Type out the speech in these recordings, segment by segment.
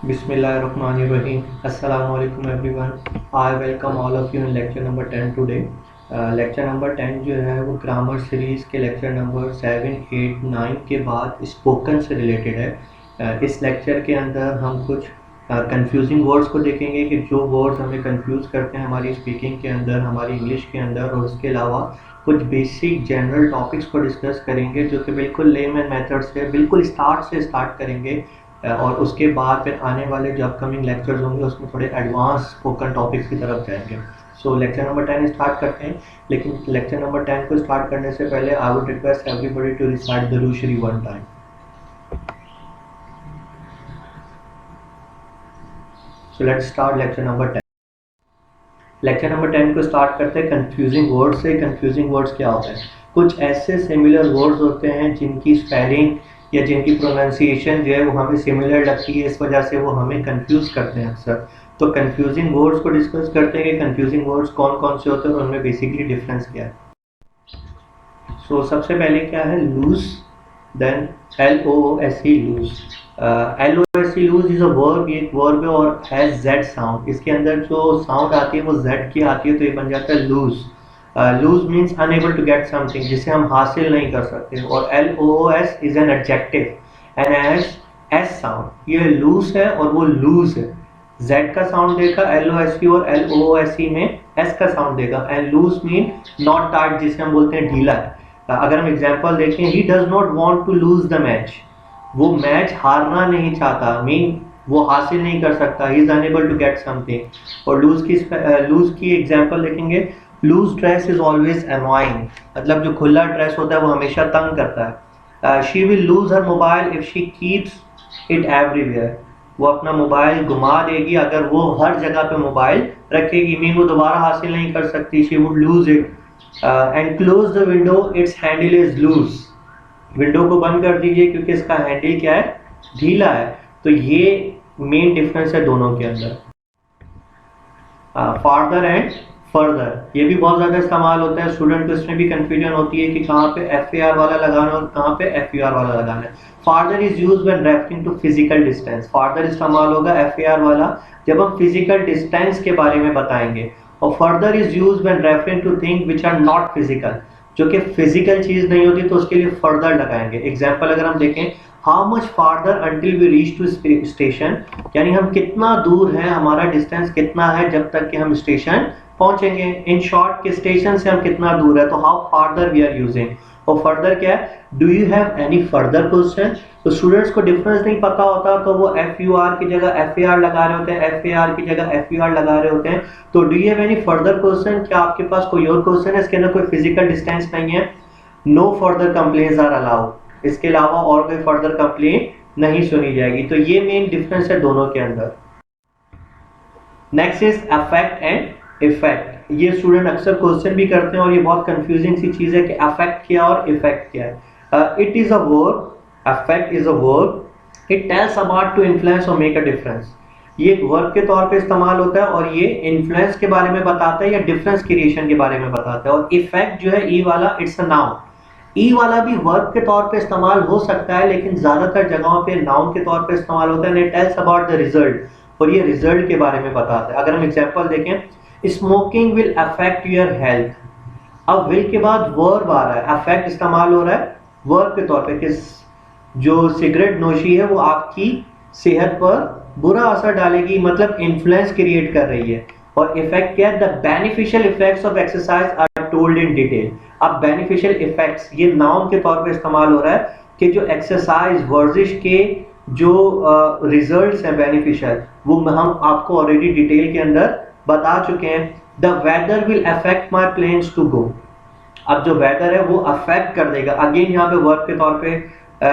Bismillahirrahmanirrahim. Assalamu alaikum everyone. I welcome all of you in lecture number 10 today. Lecture number 10 जो है वो grammar series के lecture number 7, 8, 9 के बाद spoken से रिलेटेड है। इस लेक्चर के अंदर हम कुछ कंफ्यूजिंग वर्ड्स को देखेंगे कि जो वर्ड्स हमें कंफ्यूज करते हैं हमारी स्पीकिंग के अंदर, हमारी इंग्लिश के अंदर, और उसके अलावा कुछ बेसिक जनरल टॉपिक्स को डिस्कस करेंगे जो कि बिल्कुल लेमन मेथड से बिल्कुल स्टार्ट से स्टार्ट करेंगे। और उसके बाद फिर आने वाले जो अपकमिंग लेक्चर्स होंगे उसमें थोड़े एडवांस स्पोकन टॉपिक्स की तरफ जाएंगे। सो लेक्चर नंबर 10 स्टार्ट करते हैं, लेकिन लेक्चर नंबर 10 को स्टार्ट करने से पहले I would request everybody to recite the रूशरी one time. So let's start lecture number 10। Lecture number 10 को स्टार्ट करते हैं कंफ्यूजिंग वर्ड्स से। कंफ्यूजिंग वर्ड्स क्या होते हैं? कुछ ऐसे सिमिलर वर्ड्स होते हैं जिनकी स्पेलिंग या जिनकी प्रोनाउंसिएशन जो है वो हमें सिमिलर लगती है, इस वजह से वो हमें कंफ्यूज करते हैं अक्सर। तो कंफ्यूजिंग वर्ड्स को डिस्कस करते हैं कि कंफ्यूजिंग वर्ड्स कौन कौन से होते हैं और उनमें बेसिकली डिफरेंस क्या है। सो सबसे पहले क्या है? Loose, then LOOSE loose. LOSE lose is a verb, ये एक वर्ब है और हैज जेड साउंड। इसके अंदर जो साउंड आती है वो जेड की आती है, तो ये बन जाता है lose. Lose means unable to get something, जिसे हम हासिल नहीं कर सकते। और LOOS is an adjective and has S sound. ये लूज है और वो लूज है। Z का साउंड देगा LOSE और LOOSE में S का साउंड देगा। And loose mean not tight, जिसे हम बोलते हैं ढीला है। अगर हम एग्जांपल देखें, he does not want to lose the match, वो मैच हारना नहीं चाहता, मीन वो हासिल नहीं कर सकता, he is unable to get something. और लूज की एग्जांपल देखेंगे, loose dress is always annoying, मतलब जो खुला ड्रेस होता है वो हमेशा तंग करता है। She will lose her mobile if she keeps it everywhere, वो अपना मोबाइल घुमा देगी अगर वो हर जगह पे मोबाइल रखेगी, मीन वो दोबारा हासिल नहीं कर सकती, she would lose it. And close the window, it's handle is loose, window को बंद कर दीजिए क्योंकि इसका हैंडल क्या है? ढीला है। तो ये मेन डिफरेंस है दोनों के अंदर। फार्दर एंड फर्दर, ये भी बहुत ज्यादा इस्तेमाल होता है। स्टूडेंट को इसमें भी कंफ्यूजन होती है कि कहाँ पे FAR वाला लगाना है और कहाँ पे FUR वाला लगाना है। Farther is used when referring to physical distance, farther इस्तेमाल होगा FAR वाला जब हम फिजिकल डिस्टेंस के बारे में बताएंगे। और further is used when referring to thing which are not physical, जो कि फिजिकल चीज नहीं होती तो उसके लिए फर्दर लगाएंगे। एग्जाम्पल अगर हम देखें, how much farther until we reach to station, यानी हम कितना दूर है, हमारा डिस्टेंस कितना है जब तक कि हम स्टेशन पहुंचेंगे। इन शॉर्ट के स्टेशन से हम कितना दूर है, तो how farther we are using. और फर्दर क्या है? Do you have any further question. तो स्टूडेंट्स को डिफरेंस नहीं पता होता तो वो FUR की जगह FAR लगा रहे होते हैं, FAR की जगह FUR लगा रहे होते हैं। तो do you have any further question, क्या आपके पास कोई और क्वेश्चन है? इसके अंदर कोई फिजिकल डिस्टेंस नहीं है, no further complaints are allowed, इसके अलावा और कोई फर्दर कंप्लेंट नहीं सुनी जाएगी। तो ये मेन डिफरेंस है दोनों के अंदर। Next is affect and effect. ये स्टूडेंट अक्सर क्वेश्चन भी करते हैं और ये बहुत कंफ्यूजिंग सी चीज है कि अफेक्ट क्या और इफेक्ट क्या है। It is a verb, affect is a verb, it tells about to influence और मेक अ डिफरेंस। ये एक वर्ब के तौर पे इस्तेमाल होता है और ये इन्फ्लुएंस के बारे में बताता है या डिफरेंस क्रिएशन के बारे में बताता है। और इफेक्ट जो है ई वाला, इट्स अ नाउन। ई वाला भी वर्ब के तौर पे इस्तेमाल हो सकता है, लेकिन ज्यादातर जगहों पे नाउन के तौर पे इस्तेमाल होता है। It tells about the result, और ये रिजल्ट के बारे में बताता है। अगर हम एग्जांपल देखें, smoking will affect your health, अब विल के बाद वर्ब आ रहा है, अफेक्ट इस्तेमाल हो रहा है वर्ब के तौर पे कि जो सिगरेट नोशी है वो आपकी सेहत पर बुरा असर डालेगी, मतलब इन्फ्लुएंस क्रिएट कर रही है। और इफेक्ट क्या है? The beneficial effects of exercise are told in detail. अब बेनिफिशियल इफेक्ट्स ये नाउन के तौर पे इस्तेमाल हो रहा है कि जो एक्सरसाइज वर्जिश के जो रिजल्ट्स हैं बेनिफिशियल, वो हम आपको ऑलरेडी डिटेल के अंदर बता चुके हैं। The weather will affect my plans to go, अब जो वेदर है वो अफेक्ट कर देगा, अगेन यहाँ पे वर्ब के तौर पे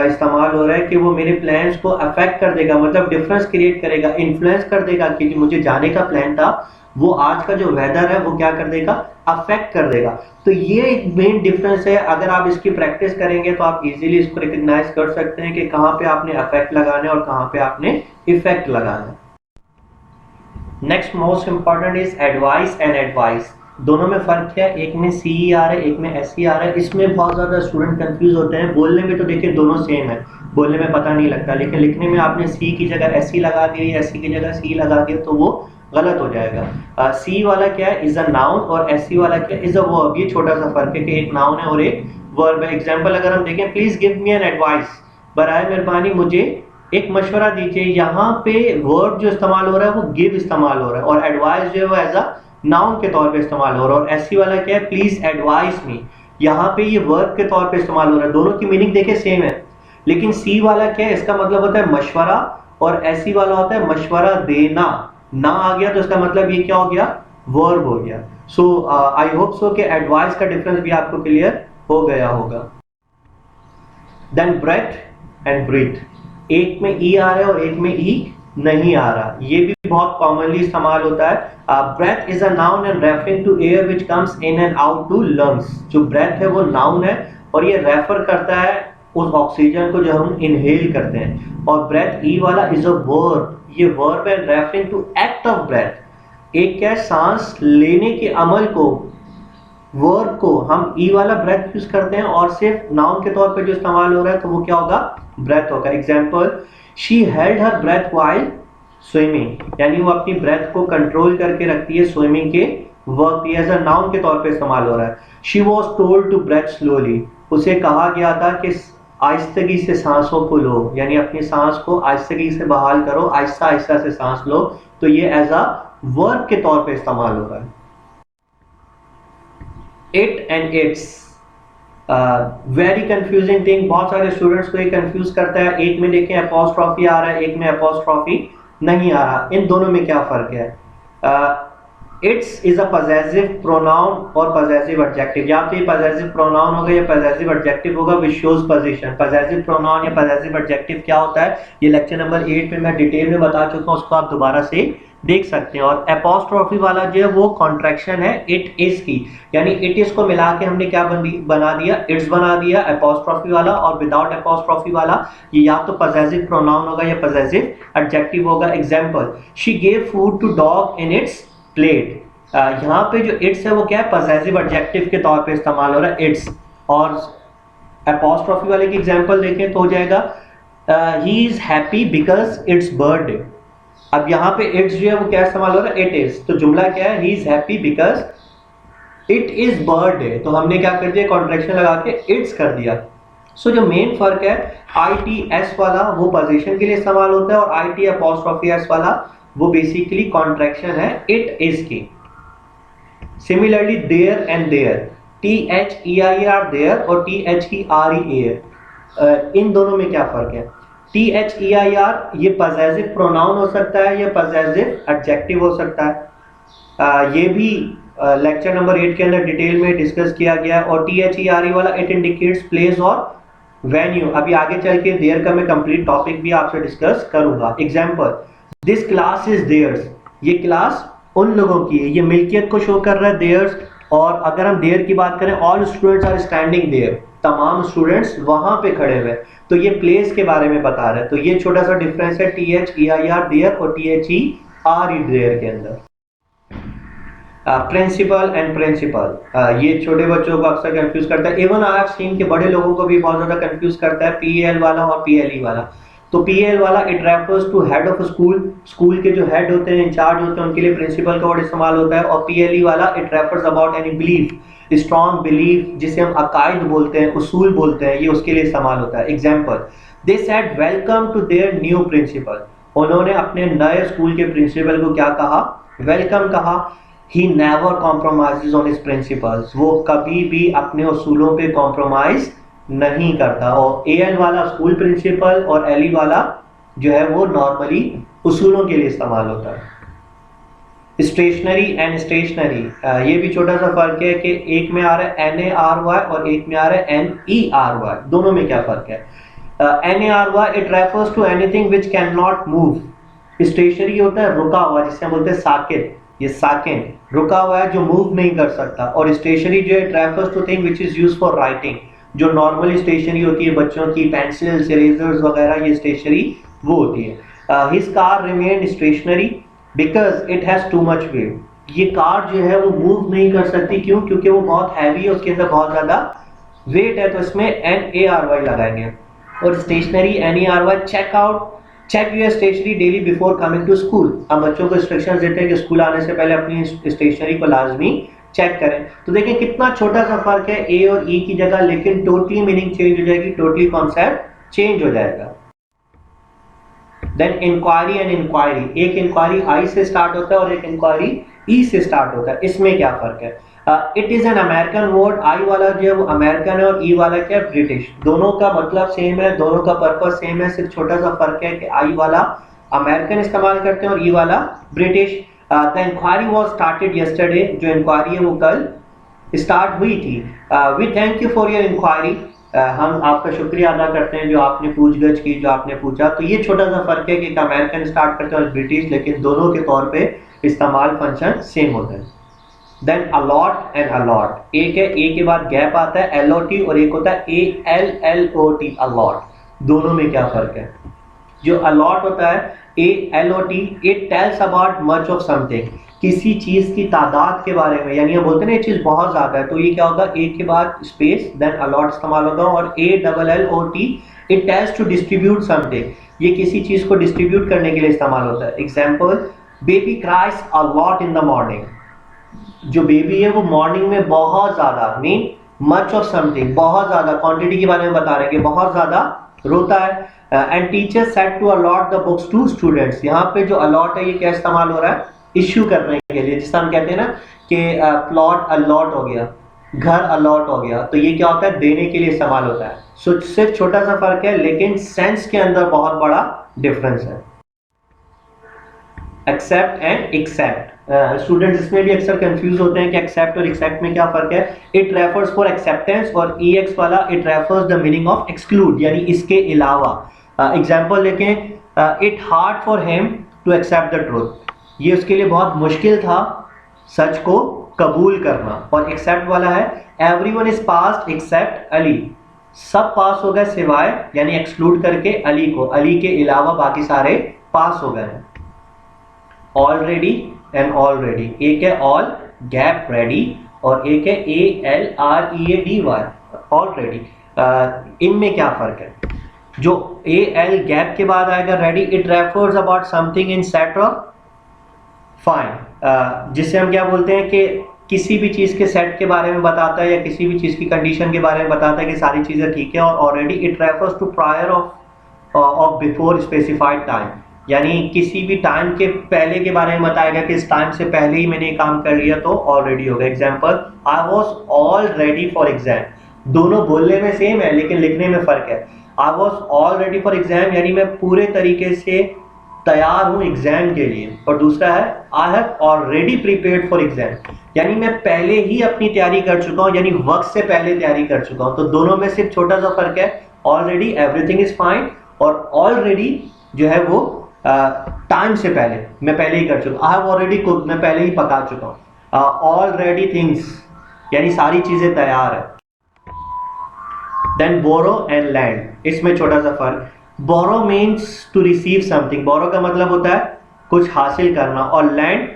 इस्तेमाल हो रहा है कि वो मेरे प्लान्स को अफेक्ट कर देगा, मतलब डिफरेंस क्रिएट करेगा, इन्फ्लुएंस कर देगा कि जो मुझे जाने का प्लान था वो आज का जो वेदर है वो क्या कर देगा? अफेक्ट कर देगा। तो ये एक मेन डिफरेंस है। अगर आप इसकी प्रैक्टिस करेंगे तो आप इजीली इसको रिकॉग्नाइज कर सकते हैं कि कहाँ पे आपने अफेक्ट लगाना है और कहाँ पे आपने इफेक्ट लगाना है। Next most important is advice and advice. दोनों में फर्क क्या है? एक में CER है, एक में SER है। इसमें बहुत ज्यादा स्टूडेंट कंफ्यूज होते हैं। बोलने में तो देखिए दोनों सेम है, बोलने में पता नहीं लगता, लेकिन लिखने में आपने सी की जगह एससी लगा दिया, एससी की जगह सी लगा दिया तो वो गलत हो जाएगा। सी वाला क्या है, इज अ नाउन, और एससी वाला क्या है, इज अ वर्ब। ये छोटा सा फर्क है कि एक नाउन है और एक वर्ब है। एग्जांपल अगर हम देखें, please give me an advice, बराए मेहरबानी मुझे एक मशवरा दीजिए। यहाँ पे वर्ब जो इस्तेमाल हो रहा है वो गिव इस्तेमाल हो रहा है, और एडवाइस जो है वो एज अ नाउन के तौर पे इस्तेमाल हो रहा है। और एससी वाला क्या है, प्लीज एडवाइस मी, यहाँ पे ये वर्ब के तौर पे इस्तेमाल हो रहा है। दोनों की मीनिंग देखे सेम है, लेकिन सी वाला क्या है, इसका मतलब होता है मशवरा, और एससी वाला होता है मशवरा देना। ना आ गया तो इसका मतलब ये क्या हो गया, वर्ब हो गया। सो आई होप सो कि एडवाइस का डिफरेंस भी आपको क्लियर हो गया होगा। देन ब्रेथ एंड ब्रीथ, एक में ई आ रहा है और एक में ई नहीं आ रहा, ये भी बहुत कॉमनली इस्तेमाल होता है। Breath is a noun and referring to air which comes in and out to lungs. जो ब्रेथ है वो नाउन है और ये रेफर करता है उस ऑक्सीजन को जो हम इनहेल करते हैं। और ब्रेथ ई वाला इज अ वर्ब, ये वर्ब है referring to act of breath. एक क्या है, सांस लेने के अमल को, वर्ब को हम ई वाला ब्रेथ यूज करते हैं, और सिर्फ नाउन के तौर पे जो इस्तेमाल हो रहा है तो वो क्या होगा, ब्रेथ होगा। Example, she held her breath while swimming, यानी वो अपनी ब्रेथ को कंट्रोल करके रखती है स्विमिंग के वक्त, एज अ नाउन के तौर पे इस्तेमाल हो रहा है। She was told to breathe slowly, उसे कहा गया था कि आहिस्तगी से सांसों को लो, यानी अपनी सांस को आहिस्तगी से बहाल करो, आहिस्ता आहिस्ता से सांस लो, तो ये एज अ वर्ब के तौर पे इस्तेमाल हो रहा है। It and it's, very confusing thing, बहुत सारे स्टूडेंट्स को ये कंफ्यूज करता है। एक में देखें अपॉस्ट्रॉफी आ रहा है, एक में अपॉस्ट्रॉफी नहीं आ रहा, इन दोनों में क्या फर्क है। It's is a possessive pronoun और पजेसिव एडजेक्टिव, या तो ये पजेसिव प्रोनाउन होगा या पजेसिव एडजेक्टिव होगा which shows position. Possessive pronoun या पजेसिव एडजेक्टिव क्या होता है, ये लेक्चर नंबर 8 में मैं डिटेल में बता चुका हूँ, उसको आप दोबारा से देख सकते हैं। और अपॉस्ट्रॉफी वाला जो है वो कॉन्ट्रैक्शन है इट इज की, यानी इट इज को मिला के हमने क्या बना दिया, इट्स बना दिया अपॉस्ट्रॉफी वाला। और विदाउट अपॉस्ट्रॉफी वाला ये या तो पजेसिव प्रोनाउन होगा या पजेसिव एडजेक्टिव होगा। Example, she gave food to dog in its plate, यहाँ पे जो इट्स है वो क्या है, पजेसिव एडजेक्टिव के तौर पे इस्तेमाल हो रहा है इट्स। और अपॉस्ट्रॉफी वाले की एग्जांपल देखें तो हो जाएगा, he is happy because it's birthday. अब यहाँ पे इट्स जो है वो क्या इस्तेमाल हो रहा है, इट इज, तो जुमला क्या है, he is happy because it is birthday, तो हमने क्या कर दिया, कॉन्ट्रैक्शन लगा के इट्स कर दिया। सो जो मेन फर्क है, आई टी एस वाला वो पोजीशन के लिए इस्तेमाल होता है, और आई टी अपॉस्ट्रॉफी एस वाला वो बेसिकली कॉन्ट्रैक्शन है इट इज की। Similarly their and there, T H E I R their और T H E R E air, इन दोनों में क्या फर्क है। T H E I R ये पजेसिव प्रोनाउन हो सकता है या पजेसिव एडजेक्टिव हो सकता है, ये भी लेक्चर नंबर 8 के अंदर डिटेल में डिस्कस किया गया। और टी एच ई आर ई वाला इट इंडिकेट्स प्लेस और वेन्यू, अभी आगे चल के देयर का मैं कंप्लीट टॉपिक भी आपसे डिस्कस करूंगा। Example, this class is theirs, ये क्लास उन लोगों की है, ये मिल्कियत को शो कर रहा है देयर्स। और अगर हम देयर की बात करें, all students are standing there, तमाम स्टूडेंट्स वहां पे खड़े हुए, तो ये प्लेस के बारे में बता रहा है। तो ये छोटा सा डिफरेंस है T H E I R their और T H E R E there के अंदर। प्रिंसिपल एंड प्रिंसिपल, ये छोटे बच्चों को अक्सर कंफ्यूज करता है, इवन आई हैव सीन के बड़े लोगों को भी बहुत ज्यादा कंफ्यूज करता है पीएल वाला और पीएलई वाला। तो P L it refers to head of school, school के जो हेड होते हैं, इंचार्ज होते हैं, उनके लिए प्रिंसिपल का वर्ड इस्तेमाल होता है। और पीएलई वाला it refers about any belief, strong belief, जिसे हम अकायद बोलते हैं, उसूल बोलते हैं, ये उसके लिए इस्तेमाल होता है। Example, they said welcome to their new principal, उन्होंने अपने नए स्कूल के प्रिंसिपल को क्या कहा, वेलकम कहा। He never compromises on his principles, वो कभी भी अपने उसूलों पे कॉम्प्रोमाइज नहीं करता। और एएल वाला स्कूल प्रिंसिपल और एलई वाला जो है वो नॉर्मली उसूलों के लिए इस्तेमाल होता है। स्टेशनरी एंड स्टेशनरी, ये भी छोटा सा फर्क है कि एक में आ रहा है NARY और एक में आ रहा है NERY, दोनों में क्या फर्क है। NARY it refers to anything which can not move, stationary होता है रुका हुआ, जिसे हम बोलते हैं साकिन, ये साकिन रुका हुआ है जो मूव नहीं कर सकता। और स्टेशनरी जो है it refers to thing which is used for writing, जो नॉर्मली स्टेशनरी होती है बच्चों की, पेंसिल्स, इरेजर्स वगैरह, ये स्टेशनरी वो होती है। His car remain stationary because it has too much weight, ये कार जो है वो मूव नहीं कर सकती, क्यों, क्योंकि वो बहुत हैवी है, उसके अंदर बहुत ज्यादा वेट है, तो इसमें NARY लगाएंगे। और stationery NERY check out, check your stationery daily before coming to school. हम बच्चों को इंस्ट्रक्शंस देते हैं कि स्कूल आने से पहले अपनी स्टेशनरी को लाजमी चेक करें। तो देखें कितना छोटा सा फर्क है ए और ई की जगह, लेकिन टोटली मीनिंग चेंज हो जाएगी, टोटली कॉन्सेप्ट चेंज हो जाएगा। देन इंक्वायरी एंड इंक्वायरी, एक इंक्वायरी आई से स्टार्ट होता है और एक इंक्वायरी ई से स्टार्ट होता है। इसमें क्या फर्क है? It is an American word, I वाला जो है वो अमेरिकन है और ई वाला क्या है? ब्रिटिश। दोनों का मतलब सेम है, दोनों का पर्पस सेम है, सिर्फ छोटा सा फर्क है कि आई वाला अमेरिकन इस्तेमाल करते हैं और ई वाला British. The inquiry was started yesterday, जो इंक्वायरी है वो कल स्टार्ट हुई थी। We thank you for your inquiry, हम आपका शुक्रिया अदा करते हैं जो आपने पूछगछ की, जो आपने पूछा। तो ये छोटा सा फर्क है कि अमेरिकन स्टार्ट करते हैं और ब्रिटिश, लेकिन दोनों के तौर पे इस्तेमाल फंक्शन सेम होता है। देन अलॉट एंड अलॉट, एक है ए के बाद गैप आता है LOT और एक होता है ALLOT अलॉट। दोनों में क्या फर्क है? जो अलॉट होता है ALOT, it tells about much of something, किसी चीज की तादाद के बारे में, यानी हम बोलते हैं ना ये चीज बहुत ज्यादा है, तो ये क्या होगा? ए के बाद स्पेस देन अलॉट इस्तेमाल होगा। और ALLOT it tells to distribute something, ये किसी चीज को डिस्ट्रीब्यूट करने के लिए इस्तेमाल होता है। Example, baby cries a lot in the morning, जो बेबी है वो मॉर्निंग में बहुत ज्यादा, मीन मच ऑफ समथिंग, बहुत ज्यादा क्वांटिटी के बारे में बता रहे हैं कि बहुत ज्यादा रोता है। And teacher said to allot the books to students, यहाँ पे जो अलॉट है ये क्या इस्तेमाल हो रहा है? इश्यू करने के लिए, जिससे हम कहते हैं ना कि प्लॉट अलॉट हो गया, घर अलॉट हो गया, तो ये क्या होता है? देने के लिए इस्तेमाल होता है। सो सिर्फ छोटा सा फर्क है, लेकिन सेंस के अंदर बहुत बड़ा डिफरेंस है। एक्सेप्ट एंड एक्सेप्ट, स्टूडेंट्स इसमें भी अक्सर कंफ्यूज होते हैं कि एक्सेप्ट और एक्सेप्ट में क्या फर्क है। इट रेफर्स फॉर एक्सेप्टेंस और EX वाला it refers the meaning of exclude, यानी इसके अलावा। एग्जांपल देखें, it hard for him to accept the truth, ये उसके लिए बहुत मुश्किल था सच को कबूल करना। और एक्सेप्ट वाला है everyone is passed except Ali, सब पास हो गए सिवाय, यानी एक्सक्लूड करके अली को, अली के अलावा बाकी सारे पास हो गए। ऑलरेडी एंड ऑलरेडी, एक है ऑल गैप रेडी और एक है ALREADY ऑलरेडी। इनमें क्या फर्क है? जो AL गैप के बाद आएगा ready, it refers about something in set और फाइन, जिससे हम क्या बोलते हैं कि किसी भी चीज के सेट के बारे में बताता है या किसी भी चीज की कंडीशन के बारे में बताता है कि सारी चीजें ठीक है। और already it refers to prior of before specified time, यानी किसी भी टाइम के पहले के बारे में बताएगा कि इस टाइम से पहले ही मैंने काम कर लिया तो ऑलरेडी होगा। Example, I was all ready for exam, दोनों बोलने में सेम है लेकिन लिखने में फर्क है। I was all ready for exam, यानी मैं पूरे तरीके से तैयार हूं एग्जाम के लिए। और दूसरा है I have already prepared for exam, यानी मैं पहले ही अपनी तैयारी कर चुका हूं, यानी वक्त से पहले तैयारी कर चुका हूं। तो दोनों में सिर्फ छोटा सा फर्क है, ऑलरेडी एवरीथिंग इज फाइन और ऑलरेडी जो है वो टाइम से पहले, मैं पहले ही कर चुका। आई हैव ऑलरेडी कुक्ड, मैं पहले ही पका चुका हूँ। ऑलरेडी थिंग्स, यानी सारी चीजें तैयार है। देन बोरो एंड लैंड, इसमें छोटा सा फर्क, borrow means to receive something, borrow का मतलब होता है कुछ हासिल करना, और lend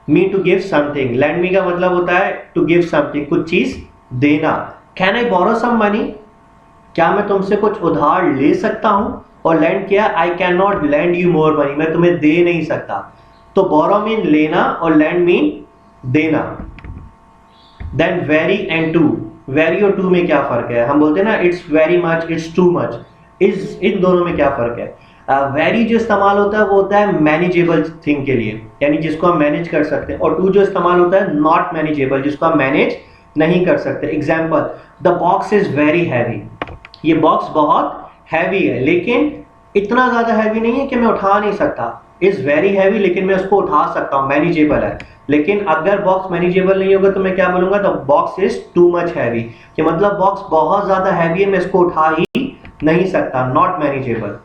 mean to give something, lend me का मतलब होता है टू गिव समथिंग, कुछ चीज देना। Can I borrow some money, क्या मैं तुमसे कुछ उधार ले सकता हूं? और लैंड किया, I can not land you more money, मैं तुम्हें दे नहीं सकता। तो बोरो मीन लेना और लैंड मीन देना। Then very and too, very और टू में क्या फर्क है? हम बोलते हैं ना it's very much, it's too much, इन दोनों में क्या फर्क है? वेरी जो इस्तेमाल होता है वो होता है मैनेजेबल थिंग के लिए, यानी जिसको हम मैनेज कर सकते हैं, और टू जो इस्तेमाल होता है नॉट मैनेजेबल, जिसको हम मैनेज नहीं कर सकते। Example, the box is very heavy, ये बॉक्स बहुत हैवी है लेकिन इतना ज्यादा हैवी नहीं है कि मैं उठा नहीं सकता। इज वेरी हैवी, लेकिन मैं उसको उठा सकता हूँ, मैनेजेबल है। लेकिन अगर बॉक्स मैनेजेबल नहीं होगा तो मैं क्या बोलूंगा? The box is too much heavy, कि मतलब बॉक्स बहुत ज्यादा हैवी है, मैं इसको उठा ही नहीं सकता, नॉट मैनेजेबल।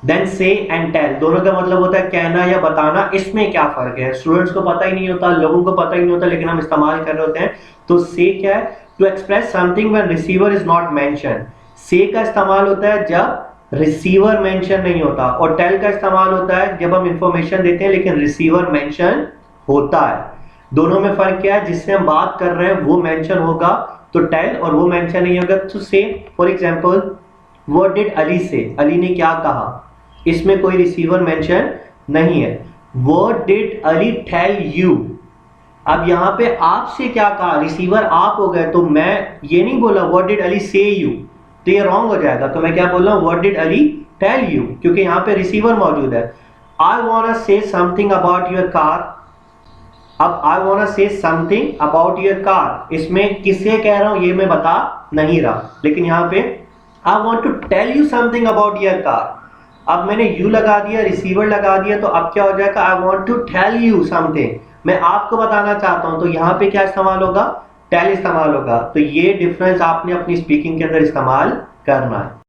देन से एंड टेल, दोनों का मतलब होता है कहना या बताना। इसमें क्या फर्क है? स्टूडेंट्स को पता ही नहीं होता, लोगों को पता ही नहीं होता, लेकिन हम इस्तेमाल कर रहे होते हैं। तो से क्या है? To express something when receiver is not mention, say का इस्तेमाल होता है जब रिसीवर मेंशन नहीं होता, और टेल का इस्तेमाल होता है जब हम इंफॉर्मेशन देते हैं लेकिन रिसीवर मेंशन होता है। दोनों में फर्क क्या है? जिससे हम बात कर रहे हैं वो मेंशन होगा तो टेल, और वो मेंशन नहीं होगा तो से। For example, what did Ali से, अली ने क्या कहा, इसमें कोई रिसीवर मेंशन नहीं है। What did Ali tell you, अब यहां पे आपसे क्या कहा, रिसीवर आप हो गए, तो मैं ये नहीं बोला व्हाट डिड अली से यू, तो ये रॉन्ग हो जाएगा। तो मैं क्या बोल रहा हूं, what did Ali tell you, क्योंकि यहां पे रिसीवर मौजूद है। I want say something about your car, अब I want say something about your car, इसमें किसे कह रहा हूं ये मैं बता नहीं रहा, लेकिन यहां पे I want to tell you something about your car, अब मैंने यू लगा दिया, रिसीवर लगा दिया, तो अब क्या हो जाएगा, I want to tell you something, मैं आपको बताना चाहता हूं, तो यहां पे क्या इस्तेमाल होगा, टेल इस्तेमाल होगा। तो ये डिफरेंस आपने अपनी स्पीकिंग के अंदर इस्तेमाल करना है।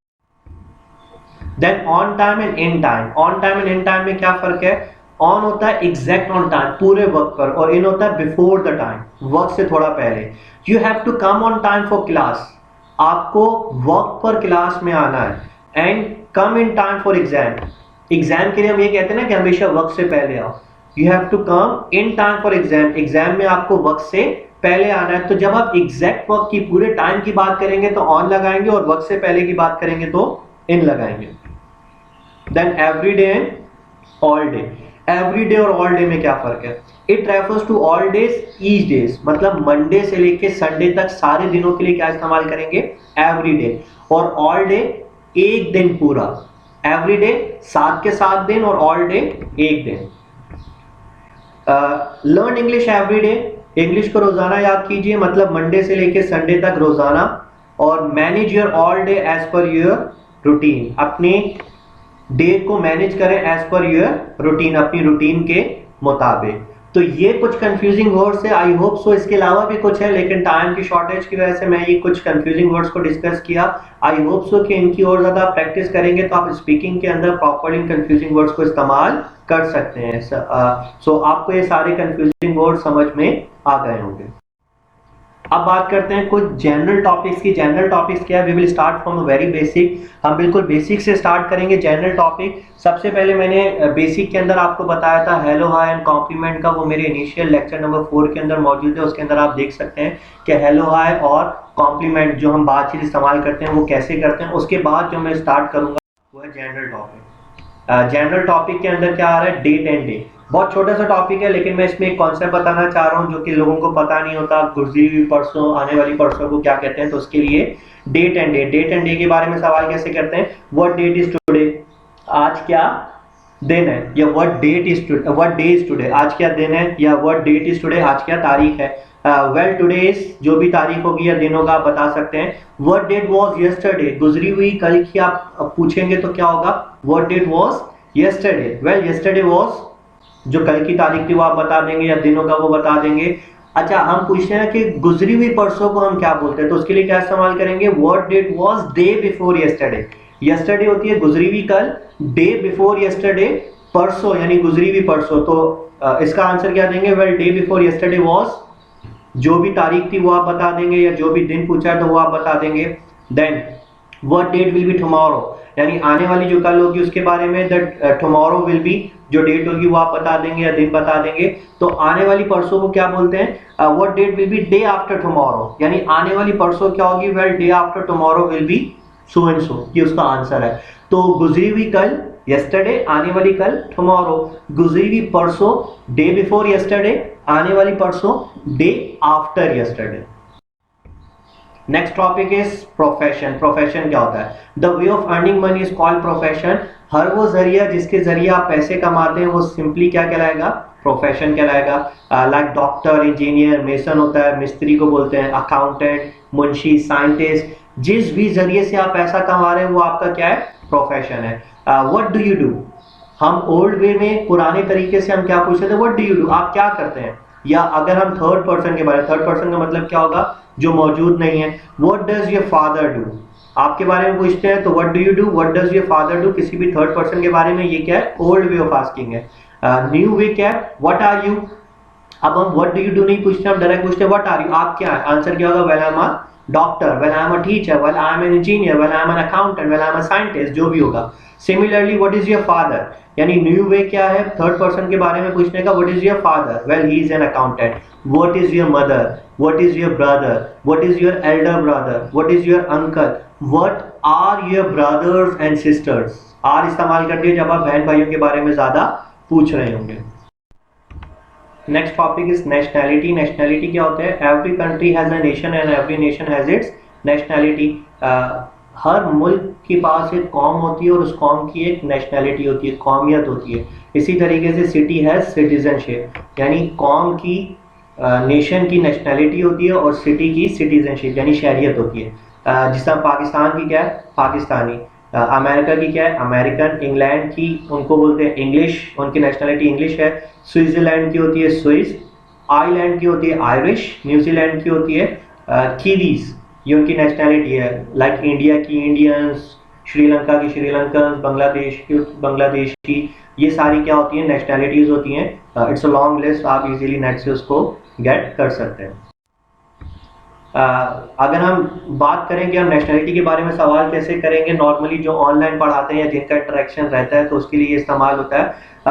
Then on time and in time, on time and in time में क्या फर्क है, ऑन होता है एग्जैक्ट ऑन टाइम, पूरे वक्त पर, और इन होता है बिफोर द टाइम, वक्त से थोड़ा पहले। You have to come on time for class, आपको वक्त पर क्लास में आना है, and come in time for exam, exam के लिए हम ये कहते हैं ना कि हमेशा वक्त से पहले आओ। You have to come in time for exam, exam में आपको वक्त से पहले आना है। तो जब आप एग्जैक्ट वक्त की, पूरे टाइम की बात करेंगे तो ऑन लगाएंगे, और वक्त से पहले की बात करेंगे तो इन लगाएंगे। Then every day and all day, every day और ऑल डे में क्या फर्क है, it refers to all days each days, मतलब मंडे से लेके संडे तक सारे दिनों के लिए क्या इस्तेमाल करेंगे, एवरी डे, और ऑल डे एक दिन पूरा, एवरी डे 7 के 7 दिन और ऑल डे एक दिन। Learn English every day, English को रोजाना याद कीजिए, मतलब मंडे से लेके संडे तक रोजाना, और manage your all day as per your routine, अपने डे को मैनेज करें एज पर योर रूटीन, अपनी रूटीन के मुताबिक। तो ये कुछ कंफ्यूजिंग वर्ड्स है, आई होप सो इसके अलावा भी कुछ है, लेकिन टाइम की शॉर्टेज की वजह से मैं ये कुछ कंफ्यूजिंग वर्ड्स को डिस्कस किया। आई होप सो कि इनकी और ज्यादा प्रैक्टिस करेंगे तो आप स्पीकिंग के अंदर प्रॉपर्ली कंफ्यूजिंग वर्ड्स को इस्तेमाल कर सकते हैं। सो आपको ये सारे कंफ्यूजिंग वर्ड समझ में आ गए होंगे। अब बात करते हैं कुछ जनरल टॉपिक्स की। जनरल टॉपिक्स क्या है, we will start from very basic, हम बिल्कुल बेसिक से स्टार्ट करेंगे जनरल टॉपिक। सबसे पहले मैंने बेसिक के अंदर आपको बताया था हेलो हाय एंड कॉम्प्लीमेंट का, वो मेरे इनिशियल लेक्चर नंबर 4 के अंदर मौजूद है, उसके अंदर आप देख सकते हैं कि हेलो हाय और कॉम्प्लीमेंट जो हम बातचीत इस्तेमाल करते हैं वो कैसे करते हैं। उसके बाद जो मैं स्टार्ट करूंगा वो है जनरल टॉपिक। जनरल टॉपिक के अंदर क्या आ रहा है, डेट एंड डे, बहुत छोटा सा टॉपिक है, लेकिन मैं इसमें एक कॉन्सेप्ट बताना चाह रहा हूँ जो कि लोगों को पता नहीं होता, गुजरी हुई परसों, आने वाली परसों को क्या कहते हैं, तो उसके लिए date and day. Date and day के बारे में सवाल कैसे करते हैं, व्हाट डेट इज टुडे, आज क्या दिन है, या what date is today, what day is today, आज क्या दिन है, या व्हाट डेट इज टुडे, आज क्या तारीख है। वेल टुडे इज, जो भी तारीख होगी या दिन होगा आप बता सकते हैं। व्हाट डेट वाज यस्टरडे, गुजरी हुई कल की आप पूछेंगे तो क्या होगा, what date was yesterday. Well yesterday was, जो कल की तारीख थी वो आप बता देंगे, या दिन होगा वो बता देंगे। अच्छा, हम पूछते हैं कि गुजरी हुई परसों को हम क्या बोलते हैं, तो उसके लिए क्या इस्तेमाल करेंगे, what date was day before yesterday. Yesterday होती है गुजरी हुई कल, डे बिफोर यस्टरडे परसों, यानी गुजरी हुई परसों। तो इसका आंसर क्या देंगे, well day before yesterday was, जो भी तारीख थी वो आप बता देंगे, या जो भी दिन पूछा है तो वो आप बता देंगे। Then what date will be tomorrow, यानी आने वाली जो कल होगी उसके बारे में, दैट टुमारो विल बी, जो डेट होगी वो आप बता देंगे या दिन बता देंगे। तो आने वाली परसों को क्या बोलते हैं, what date will be day after tomorrow, यानी आने वाली परसों क्या होगी, well day after tomorrow will be so and so, ये उसका आंसर है। तो गुजरी हुई कल यस्टरडे, आने वाली कल टुमारो, गुजरी हुई परसों डे बिफोर यस्टरडे, आने वाली परसों day after yesterday. Next topic is profession. Profession क्या होता है, the way of earning money is called profession. हर वो जरिया जिसके जरिए आप पैसे कमाते हैं वो सिंपली क्या कहलाएगा, प्रोफेशन कहलाएगा। लाइक डॉक्टर, इंजीनियर, मेसन होता है, मिस्त्री को बोलते हैं, अकाउंटेंट, मुंशी, साइंटिस्ट, जिस भी जरिए से आप पैसा कमा रहे हैं वो आपका क्या है, प्रोफेशन है। व्हाट डू यू डू, हम ओल्ड वे में पुराने तरीके से हम क्या पूछते थे, व्हाट डू यू डू, आप क्या करते हैं। या अगर हम थर्ड पर्सन के बारे में, थर्ड पर्सन का मतलब क्या होगा, जो मौजूद नहीं है, what does your father do, आपके बारे में पूछते हैं तो what do you do, what does your father do, किसी भी थर्ड पर्सन के बारे में, ये क्या है, ओल्ड वे ऑफ आस्किंग है। न्यू वे क्या है, व्हाट आर यू, अब हम व्हाट डू यू डू नहीं पूछते, हम डायरेक्ट पूछते हैं व्हाट आर यू, आप क्या है। आंसर क्या होगा, well I am a doctor, well I am a teacher, well I M an engineer, well I M an accountant, well I am a scientist, जो भी होगा। Similarly what is your father, यानी new way क्या है, third person के बारे में पूछने का, what is your father, well he is an accountant. What is your mother, what is your brother, what is your Elder brother, what is your uncle, what are your brothers and sisters. Are इस्तेमाल कर दिया जब आप बहन भाइयों के बारे में ज़्यादा पूछ रहे होंगे। Next topic is nationality. Nationality क्या होता है? Every country has a nation and every nation has its nationality. हर मुल्क के पास एक कौम होती है और उस कौम की एक नेशनैलिटी होती है, कौमियत होती है। इसी तरीके से सिटी है सिटीजनशिप, यानी कौम की नेशन की नेशनैलिटी होती है और सिटी की सिटीजनशिप यानी शहरियत होती है। जिस तरह पाकिस्तान की क्या है? पाकिस्तानी। अमेरिका की क्या है? अमेरिकन। इंग्लैंड की उनको बोलते हैं इंग्लिश, उनकी नेशनैलिटी इंग्लिश है। स्विट्जरलैंड की होती है स्विस। आयरलैंड की होती है आयरिश। न्यूजीलैंड की होती है कीवीज, ये उनकी नेशनैलिटी है। लाइक इंडिया की इंडियंस, श्रीलंका की श्रीलंकन, बांग्लादेश की बांग्लादेशी, ये सारी क्या होती हैं? नेशनैलिटीज होती हैं। इट्स अ लॉन्ग लिस्ट, आप इजीली नेट से उसको गेट कर सकते हैं। अगर हम बात करें कि हम नेशनैलिटी के बारे में सवाल कैसे करेंगे, नॉर्मली जो ऑनलाइन पढ़ाते हैं या जिनका इंटरेक्शन रहता है तो उसके लिए इस्तेमाल होता है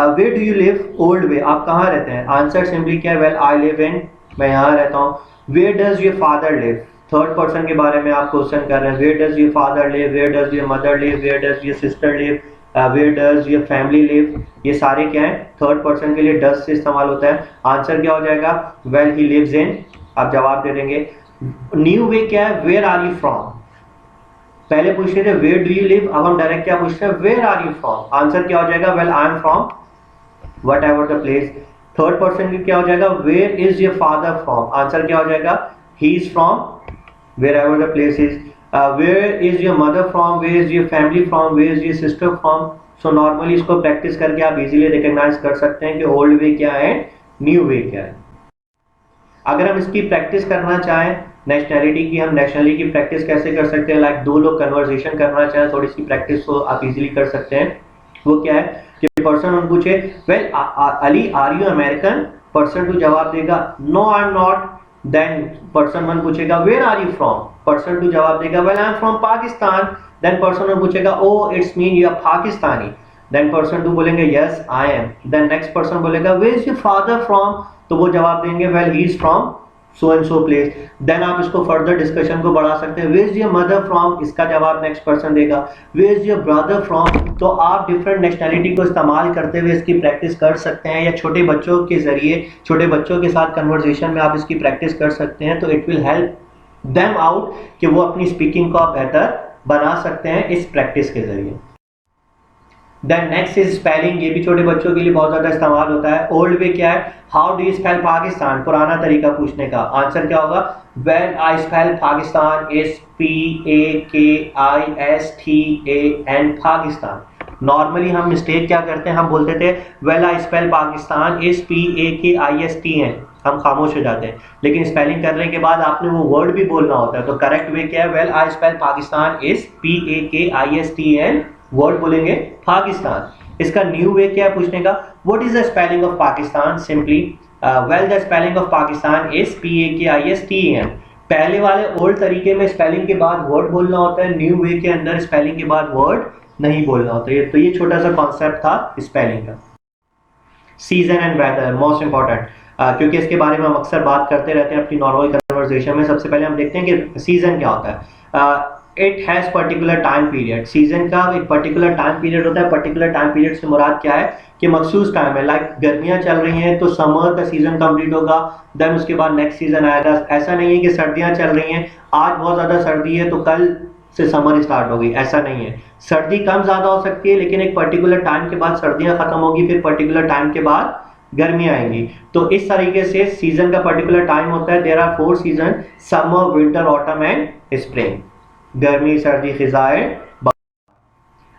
where do you live? Old way, आप कहाँ रहते हैं? आंसर सिंपली क्या है? वेल आई लिव इन, मैं यहाँ रहता हूँ। Where does your father live? Third person के बारे में आप क्वेश्चन कर रहे हैं। Where does your father live? Where does your mother live? Where does your sister live? Where does your family live? ये सारे क्या है? थर्ड पर्सन के लिए डज से इस्तेमाल होता है। आंसर क्या हो जाएगा? वेल ही लिव्स इन, आप जवाब दे देंगे। न्यू वे क्या है? Where are you from? पहले पूछ रहे थे वेयर डू यू लिव, अब हम डायरेक्ट क्या पूछते हैं? Where are you from? Answer क्या हो जाएगा? Well I am from whatever the place. Third person की क्या हो जाएगा? Where is your father from? Answer क्या हो जाएगा? He is from wherever the place is. Where is your mother from? Where is your family from? Where is your sister from? So normally इसको practice करके आप easily recognise कर सकते हैं कि ओल्ड वे क्या है, न्यू वे क्या है। अगर हम इसकी प्रैक्टिस करना चाहें नेशनैलिटी की, हम नेशनैलिटी की प्रैक्टिस कैसे कर सकते हैं? लाइक दो लोग कन्वर्सेशन करना चाहें, थोड़ी सी प्रैक्टिस को आप इजीली कर सकते हैं। वो क्या है कि पर्सन उन पूछे well Ali are you American? Person two जवाब देगा no I am not. Then person one पूछेगा where are you from? Person two जवाब देगा well I am from Pakistan. Then person one पूछेगा oh it's mean you are Pakistani. Then person two बोलेंगे yes I am. Then next person बोलेगा where is your father from? तो वो जवाब देंगे well he is from so and so place. Then आप इसको further discussion को बढ़ा सकते हैं। Where is your mother from? इसका जवाब नेक्स्ट पर्सन देगा। Where is your brother from? तो आप डिफरेंट नेशनैलिटी को इस्तेमाल करते हुए इसकी प्रैक्टिस कर सकते हैं, या छोटे बच्चों के जरिए छोटे बच्चों के साथ कन्वर्सेशन में आप इसकी प्रैक्टिस कर सकते हैं। तो it will help them out कि वो अपनी स्पीकिंग को आप बेहतर बना सकते हैं इस प्रैक्टिस के जरिए। देन नेक्स्ट इज स्पेलिंग, ये भी छोटे बच्चों के लिए बहुत ज्यादा इस्तेमाल होता है। ओल्ड वे क्या है? How do you spell Pakistan? पुराना तरीका पूछने का। आंसर क्या होगा? Well I spell Pakistan is PAKISTAN, Pakistan. Normally हम मिस्टेक क्या करते हैं? हम बोलते थे well I spell Pakistan is PAKISTN, हम खामोश हो जाते हैं। लेकिन स्पेलिंग करने के बाद आपने वो वर्ड भी बोलना होता है। तो करेक्ट वे क्या है? Well I spell Pakistan is PAKISTN, word बोलेंगे पाकिस्तान। इसका न्यू वे क्या है पूछने का? What is the spelling of Pakistan? Simply well the spelling of Pakistan is PAKISTAN। पहले वाले ओल्ड तरीके में स्पेलिंग के बाद वर्ड बोलना होता है, न्यू वे के अंदर स्पेलिंग के बाद वर्ड नहीं बोलना होता है। तो ये छोटा सा कॉन्सेप्ट था स्पेलिंग का। Season and weather most important, क्योंकि इसके बारे में हम अक्सर बात करते रहते हैं अपनी नॉर्मल कन्वर्सेशन में। सबसे पहले हम देखते हैं कि सीजन क्या होता है। It has particular time period. Season का एक पर्टिकुलर टाइम पीरियड होता है। पर्टिकुलर टाइम पीरियड से मुराद क्या है कि मखसूस टाइम है। लाइक गर्मियाँ चल रही हैं तो समर का सीजन कंप्लीट होगा, देन उसके बाद नेक्स्ट सीजन आएगा। ऐसा नहीं है कि सर्दियाँ चल रही हैं, आज बहुत ज़्यादा सर्दी है तो कल से समर स्टार्ट होगी, ऐसा नहीं है। सर्दी कम ज़्यादा हो सकती है, लेकिन एक पर्टिकुलर टाइम के बाद सर्दियाँ खत्म होगी, फिर पर्टिकुलर टाइम के बाद गर्मियाँ आएंगी। तो इस तरीके से सीजन का पर्टिकुलर टाइम होता है। There are 4 season, summer, winter, autumn and spring. गर्मी, सर्दी, खिज़ाएं।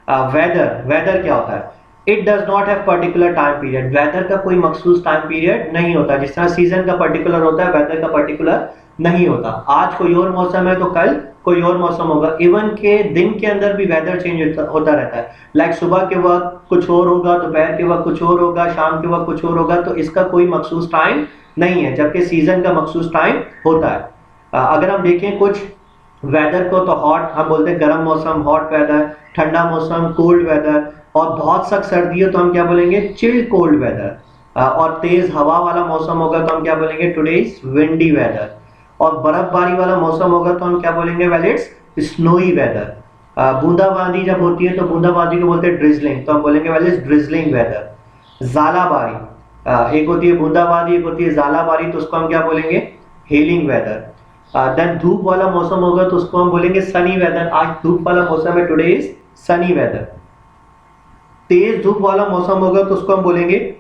वेदर क्या होता है? It does not have particular time period. Weather का कोई मखसूस टाइम पीरियड नहीं होता। जिस तरह सीजन का पर्टिकुलर होता है, वेदर का पर्टिकुलर नहीं होता। आज कोई और मौसम है तो कल कोई और मौसम होगा। इवन के दिन के अंदर भी वेदर चेंज होता रहता है। लाइक सुबह के वक्त कुछ और होगा, दोपहर के वक्त कुछ और होगा, शाम के वक्त कुछ और होगा। तो इसका कोई मखसूस टाइम नहीं है, जबकि सीजन का मखसूस टाइम होता है। अगर हम देखें कुछ वेदर को, तो हॉट हम बोलते हैं गर्म मौसम, हॉट वेदर, ठंडा मौसम, कोल्ड वेदर, और बहुत सख्त सर्दी हो तो हम क्या बोलेंगे? Chilled cold weather. और तेज हवा वाला मौसम होगा तो हम क्या बोलेंगे? Today is windy weather. और बर्फबारी वाला मौसम होगा तो हम क्या बोलेंगे? Well it's snowy weather. बूंदाबांदी जब होती है तो बूंदाबांदी को बोलते हैं ड्रिजलिंग, तो हम बोलेंगे वेल इज ड्रिजलिंग वेदर। ज़ालाबारी, एक होती है बूंदाबांदी, एक होती है ज़ालाबारी, तो उसको हम क्या बोलेंगे, हेलिंग वेदर। देन धूप वाला मौसम होगा तो उसको हम बोलेंगे सनी वेदर, आज धूप वाला मौसम है, टुडे इज सनी वेदर। तेज धूप वाला मौसम होगा तो उसको हम बोलेंगे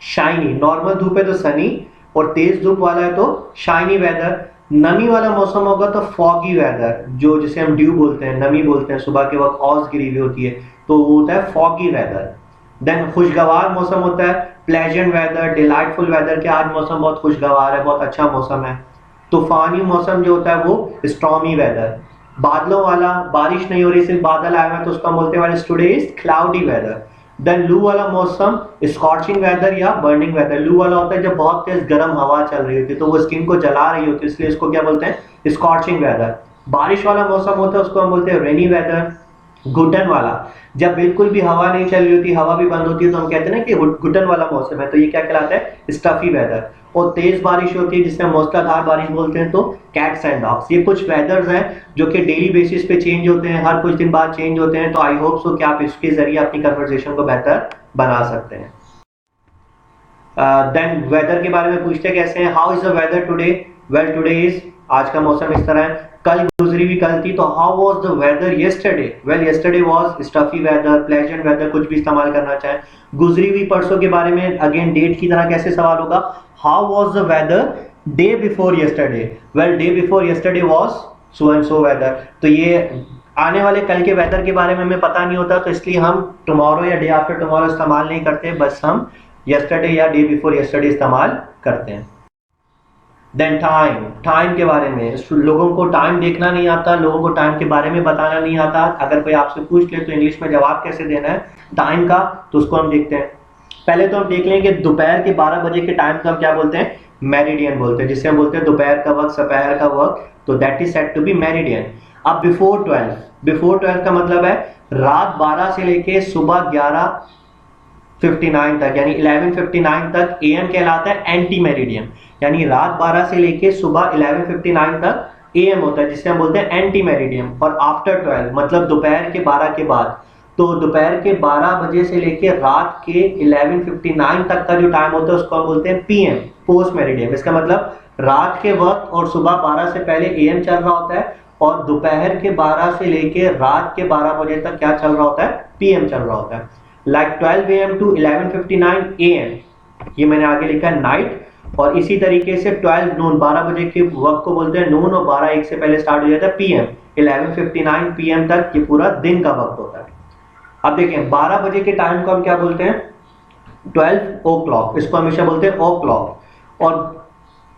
शाइनी, नॉर्मल धूप है तो सनी, और तेज धूप वाला है तो शाइनी वेदर। नमी वाला मौसम होगा तो फॉगी वेदर, जो जिसे हम ड्यू बोलते हैं, नमी बोलते हैं, सुबह के वक्त औस गिरी हुई होती है, तो वो होता है फॉगी वेदर। देन खुशगवार मौसम होता है प्लेजेंट वेदर, डिलाइटफुल वेदर, के आज मौसम बहुत खुशगवार है, बहुत अच्छा मौसम है। तूफानी मौसम जो होता है वो स्टॉर्मी वेदर। बादलों वाला, बारिश नहीं हो रही, सिर्फ बादल आए हुए हैं, तो उसका हम बोलते हैं today is cloudy weather. Then लू वाला मौसम स्कॉचिंग वेदर या बर्निंग वेदर। लू वाला होता है जब बहुत तेज गर्म हवा चल रही होती है तो वो स्किन को जला रही होती है, इसलिए इसको क्या बोलते हैं, स्कॉचिंग वेदर। बारिश वाला मौसम होता है उसको हम बोलते हैं रेनी वेदर। घुटन वाला, जब बिल्कुल भी हवा नहीं चल रही होती, हवा भी बंद होती है, तो हम कहते हैं ना कि घुटन वाला मौसम है, तो ये क्या कहलाता है, स्टफी वेदर। और तेज बारिश होती है जिसे हम मूसलाधार बारिश बोलते हैं, तो कैट्स एंड डॉग्स। ये कुछ वेदर्स हैं जो कि डेली बेसिस पे चेंज होते हैं, हर कुछ दिन बाद चेंज होते हैं, तो आई होप सो कि आप इसके जरिए अपनी कन्वर्सेशन को बेहतर बना सकते हैं। देन वेदर के बारे में पूछते कैसे हैं, how is the weather today, well today is, आज का मौसम इस तरह है। कल गुजरी हुई कल थी, तो how was the weather yesterday, well yesterday was stuffy weather, pleasant weather, कुछ भी इस्तेमाल करना चाहें। गुजरी हुई परसों के बारे में अगेन डेट की तरह कैसे सवाल होगा, how was the weather day before yesterday, well day before yesterday was so and so weather. तो ये आने वाले कल के वेदर के बारे में हमें पता नहीं होता, तो इसलिए हम टुमारो या डे आफ्टर टुमारो इस्तेमाल नहीं करते, बस हम यस्टरडे या डे बिफोर यस्टरडे इस्तेमाल करते हैं। देन टाइम, टाइम के बारे में, लोगों को टाइम देखना नहीं आता, लोगों को टाइम के बारे में बताना नहीं आता। अगर कोई आपसे पूछ ले तो इंग्लिश में जवाब कैसे देना है टाइम का, तो उसको हम देखते हैं। पहले तो हम देख लेंगे दोपहर के 12 बजे के टाइम को हम क्या बोलते हैं, मेरिडियन बोलते हैं, जिसे हम बोलते हैं दोपहर का वक्त, सपहर का वक्त, तो that is said to be meridian. अब बिफोर 12, बिफोर 12 का मतलब है रात 12 से लेके सुबह 11:59 तक, यानी 11:59 तक एएम कहलाता है एंटी मेरिडियन, यानी रात 12 से लेके सुबह 11:59 तक एएम होता है, जिसे हम बोलते हैं एंटी मेरिडियम। और आफ्टर 12 मतलब दोपहर के 12 के बाद, तो दोपहर के 12 बजे से लेके रात के 11:59 तक का जो टाइम होता है उसको हम बोलते हैं पीएम, पोस्ट मेरिडियम। इसका मतलब रात के वक्त और सुबह 12 से पहले एएम चल रहा होता है, और दोपहर के 12 से लेके रात के 12 बजे तक क्या चल रहा होता है, पीएम चल रहा होता है। लाइक 12 AM टू 11:59 AM, ये मैंने आगे लिखा है नाइट। और इसी तरीके से 12 नून, 12 बजे के वक्त को बोलते हैं नून, और 12:01 से पहले स्टार्ट हो जाता है पीएम, 11:59 PM तक ये पूरा दिन का वक्त होता है। अब देखें 12 बजे के टाइम को हम क्या बोलते हैं, 12 o'clock, इसको हमेशा बोलते हैं ओ क्लॉक। और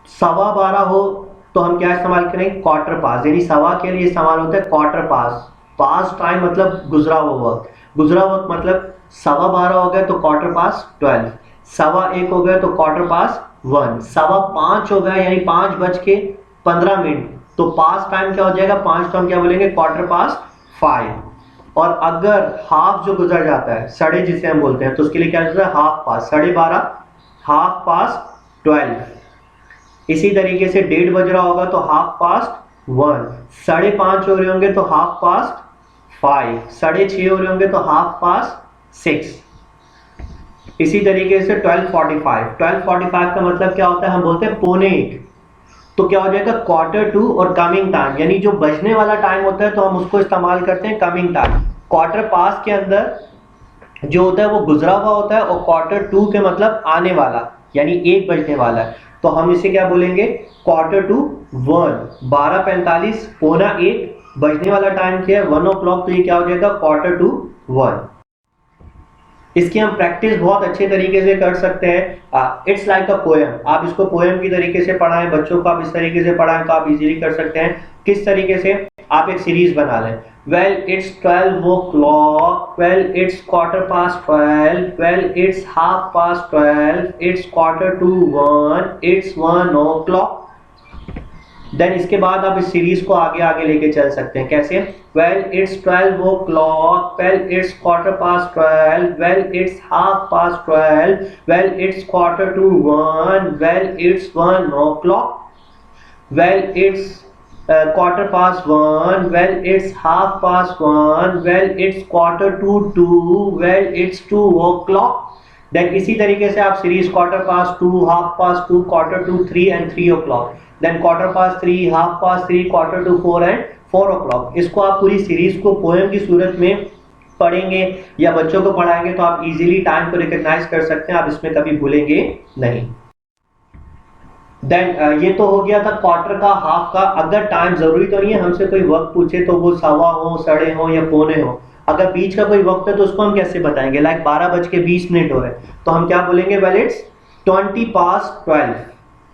12:15 हो तो हम क्या इस्तेमाल करें, क्वार्टर पास, यानी सवा के लिए इस्तेमाल होता है क्वार्टर पास। पास टाइम मतलब गुजरा हुआ वक्त, गुजरा वक्त मतलब 12:15 हो गया तो क्वार्टर पास 12, 1:15 हो गया तो क्वार्टर पास 1, 5:15 हो गया यानी 5:15, तो पास टाइम क्या हो जाएगा, 5 तो हम क्या बोलेंगे, क्वार्टर पास 5। और अगर हाफ जो गुजर जाता है, साढ़े जिसे हम बोलते हैं, तो उसके लिए क्या होता है, हाफ पास, 12:30, हाफ पास 12। इसी तरीके से 1:30 बज रहा होगा तो हाफ पास्ट 1, 5:30 हो रहे होंगे तो हाफ पास्ट 5, 6:30 हो रहे होंगे तो हाफ पास्ट 6। इसी तरीके से 12:45, 12:45 का मतलब क्या होता है, हम बोलते हैं पौने 1, तो क्या हो जाएगा, क्वार्टर टू और कमिंग टाइम, यानी जो बजने वाला टाइम होता है तो हम उसको इस्तेमाल करते हैं कमिंग टाइम। क्वार्टर पास के अंदर जो होता है वो गुजरा हुआ होता है, और क्वार्टर टू के मतलब आने वाला, यानी 1 बजने वाला है, तो हम इसे क्या बोलेंगे, क्वार्टर टू 1। 12:45 पौना 1 बजने वाला टाइम क्या है, 1 o'clock, तो ये क्या हो जाएगा, क्वार्टर टू 1। इसकी हम प्रैक्टिस बहुत अच्छे तरीके से कर सकते हैं। इट्स लाइक अ पोएम, आप इसको पोएम की तरीके से पढ़ाएं, बच्चों को आप इस तरीके से पढ़ाएं तो आप इजीली कर सकते हैं। किस तरीके से, आप एक सीरीज बना लें, well it's 12 o'clock, well it's quarter past 12, well it's half past 12, it's quarter to 1, it's 1 o'clock। Then इसके बाद आप इस सीरीज को आगे आगे लेके चल सकते हैं, कैसे, well it's 12 o'clock, well it's quarter past 12, well it's half past 12, well it's quarter to 1, well it's 1 o'clock, well it's quarter past 1, well it's half past 1, well it's quarter to 2, well it's 2 o'clock. Then इसी तरीके से आप series quarter past 2, half past 2, quarter to 3 and 3 o'clock, then quarter past 3, half past 3, quarter to 4 and 4 o'clock. इसको आप पूरी series को poem की सूरत में पढ़ेंगे या बच्चों को पढ़ाएंगे तो आप इजीली टाइम को रिकॉग्नाइज कर सकते हैं, आप इसमें कभी भूलेंगे नहीं. देन ये तो हो गया था क्वार्टर का, हाफ का. अगर टाइम जरूरी तो नहीं है हमसे कोई वक्त पूछे तो वो सवा हो, साढ़े हो या पौने हो, अगर बीच का कोई वक्त है तो उसको हम कैसे बताएंगे. लाइक 12:20 हो रहे तो हम क्या बोलेंगे, वेल इट्स 20 past 12,